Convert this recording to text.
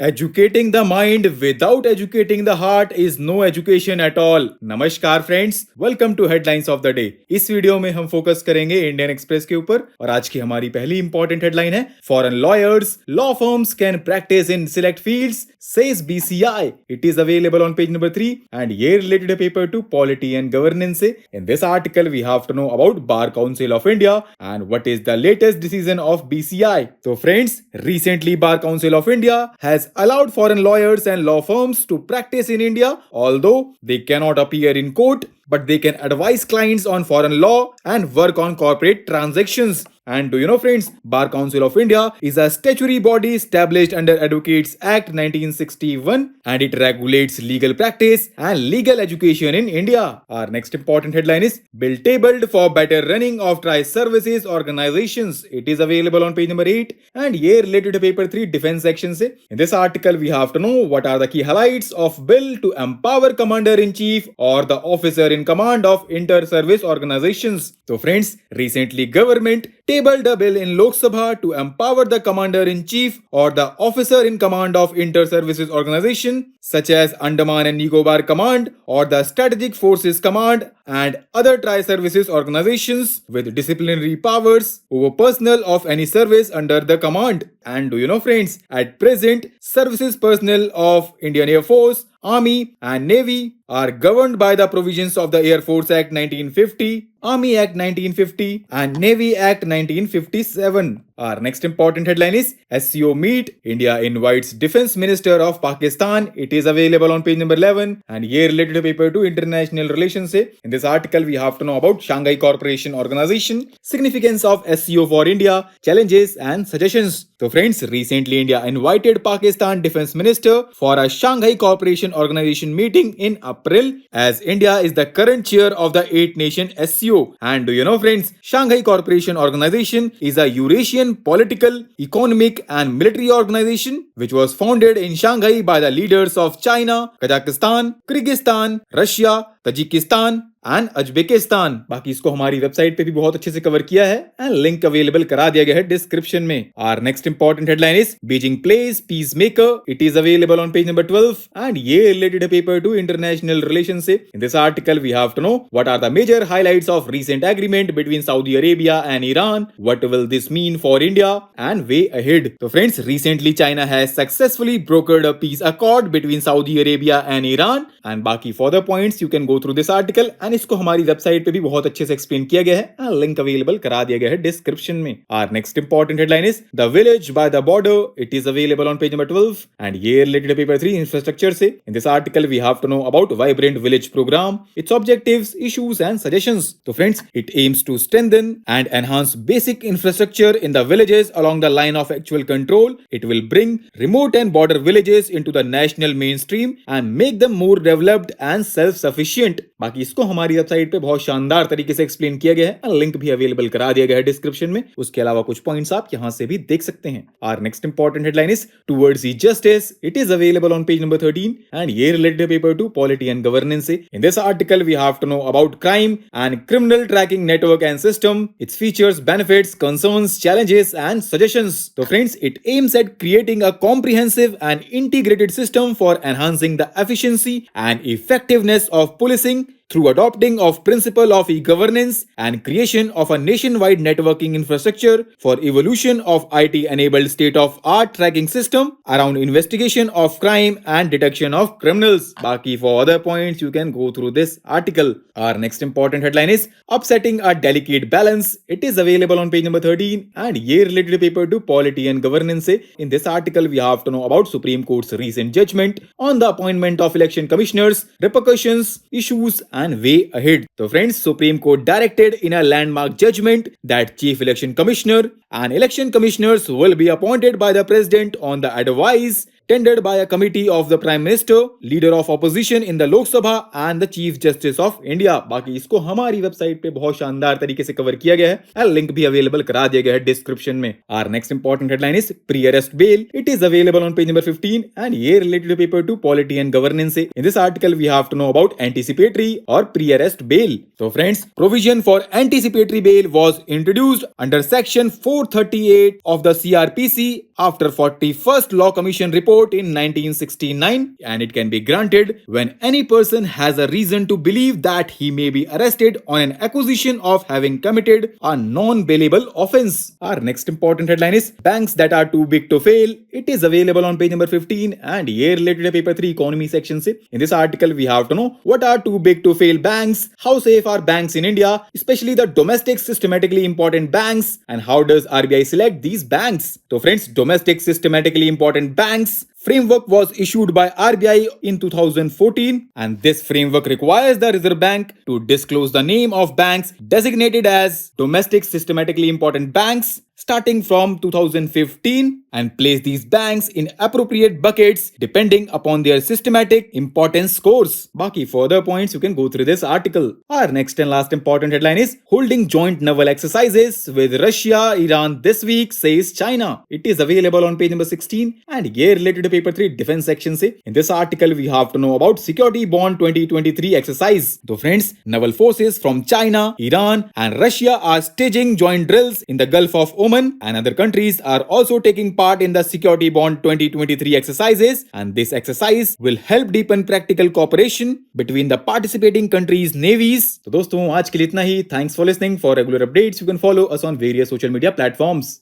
Educating the mind without educating the heart is no education at all. नमस्कार friends, welcome to headlines of the day. इस video में हम focus करेंगे Indian express के ऊपर और आज की हमारी पहली इंपॉर्टेंट हेडलाइन है foreign lawyers law firms can practice in select fields says BCI. It is available on page number 3 and ये related है paper 2 polity and governance से. In this article we have to know about Bar Council of India and what is the latest decision of BCI. So friends, recently Bar Council of India has allowed foreign lawyers and law firms to practice in India, although they cannot appear in court, but they can advise clients on foreign law and work on corporate transactions. And do you know friends, Bar Council of India is a statutory body established under Advocates Act 1961 and it regulates legal practice and legal education in India. Our next important headline is Bill tabled for better running of tri-services organizations. It is available on page number 8 and here related to paper 3 defense section se. In this article we have to know what are the key highlights of bill to empower commander-in-chief or the officer in command of inter-service organizations. So friends, recently government tabled a bill in Lok Sabha to empower the commander-in-chief or the officer in command of inter-services organization such as Andaman and Nicobar Command or the Strategic Forces Command and other tri-services organizations with disciplinary powers over personnel of any service under the command. And do you know friends, at present, services personnel of Indian Air Force, Army and Navy are governed by the provisions of the Air Force Act 1950, Army Act 1950 and Navy Act 1957. Our next important headline is SCO meet. India invites Defense Minister of Pakistan. It is available on page number 11 and here related to paper 2 international relations. In this article we have to know about Shanghai Cooperation Organization, significance of SCO for India, challenges and suggestions. So friends, recently India invited Pakistan Defense Minister for a Shanghai Cooperation Organization meeting in April as India is the current chair of the 8-nation SCO. And do you know friends, Shanghai Cooperation Organization is a Eurasian political, economic and military organization which was founded in Shanghai by the leaders of China, Kazakhstan, Kyrgyzstan, Russia, Tajikistan and Uzbekistan. बाकी इसको हमारी website पे भी बहुत अच्छे से cover किया है एंड लिंक अवेलेबल करा दिया गया है डिस्क्रिप्शन में। Our next important headline is Beijing plays peacemaker. It is available on page number 12 and ये रिलेटेड है पेपर 2 इंटरनेशनल रिलेशन से। In this article we have to know what are the major highlights of recent agreement between Saudi Arabia and Iran, what will this mean for India and way ahead. तो friends, recently China has successfully brokered a peace accord between Saudi Arabia and Iran and बाकी further points you can go through this article and इसको हमारी website पे भी बहुत अच्छे से explain किया गया है, लिंक अवेलेबल करा दिया गया है डिस्क्रिप्शन में। Our next important headline is the village by the border. It is available on page number 12 and ये रिलेटेड पेपर 3 इंफ्रास्ट्रक्चर से। In this article we have to know about vibrant village programme, its objectives, issues and suggestions. तो friends, it aims to strengthen and enhance basic infrastructure in the villages along the line of actual control. It will bring remote and border villages into the national main stream and make them more developed and self sufficient. बाकी इसको हमारी website पे बहुत शानदार तरीके से explain किया गया है, लिंक भी अवेलेबल करा दिया गया है डिस्क्रिप्शन में। उसके अलावा कुछ पॉइंट्स आप यहां से भी देख सकते हैं। Our next important headline is towards e justice. It is available on page number 13 and ये related paper 2 polity and governance से। In this article we have to know about crime and criminal tracking network and system, its features, benefits, concerns, challenges and suggestions. तो friends, it aims at creating a comprehensive and integrated system for enhancing the efficiency and effectiveness of policing through adopting of principle of e-governance and creation of a nationwide networking infrastructure for evolution of IT-enabled state-of-art tracking system around investigation of crime and detection of criminals. Baki for other points, you can go through this article. Our next important headline is upsetting a delicate balance. It is available on page number 13 and ye related paper to polity and governance. In this article, we have to know about Supreme Court's recent judgment on the appointment of election commissioners, repercussions, issues, and way ahead. So friends, Supreme Court directed in a landmark judgment that Chief Election Commissioner and election commissioners will be appointed by the President on the advice tendered by a committee of the Prime Minister, Leader of Opposition in the Lok Sabha and the Chief Justice of India. बाकी इसको हमारी website पे बहुत शानदार तरीके से cover किया गया है, लिंक भी अवेलेबल करा दिया गया है डिस्क्रिप्शन में। Our next important headline is pre-arrest bail. It is available on page number 15 and ये related to paper 2 polity and governance से। In this article we have to know about anticipatory or pre-arrest bail. So friends, provision for anticipatory bail was introduced under section 438 of the CRPC after 41st Law Commission report in 1969, and it can be granted when any person has a reason to believe that he may be arrested on an accusation of having committed a non-bailable offense. Our next important headline is banks that are too big to fail. It is available on page number 15 and year related paper 3 economy section. In this article, we have to know what are too big to fail banks, how safe are banks in India, especially the domestic systematically important banks, and how does RBI select these banks. So friends, domestic systematically important banks framework was issued by RBI in 2014, and this framework requires the Reserve Bank to disclose the name of banks designated as domestic systematically important banks starting from 2015 and place these banks in appropriate buckets depending upon their systematic importance scores. Baki further points you can go through this article. Our next and last important headline is holding joint naval exercises with Russia, Iran this week, says China. It is available on page number 16 and year related to paper 3 defense section. In this article, we have to know about security bond 2023 exercise. So friends, naval forces from China, Iran and Russia are staging joint drills in the Gulf of Oman, and other countries are also taking part in the security bond 2023 exercises, and this exercise will help deepen practical cooperation between the participating countries' navies. तो दोस्तों आज के लिए इतना ही. Thanks for listening. For regular updates, you can follow us on various social media platforms.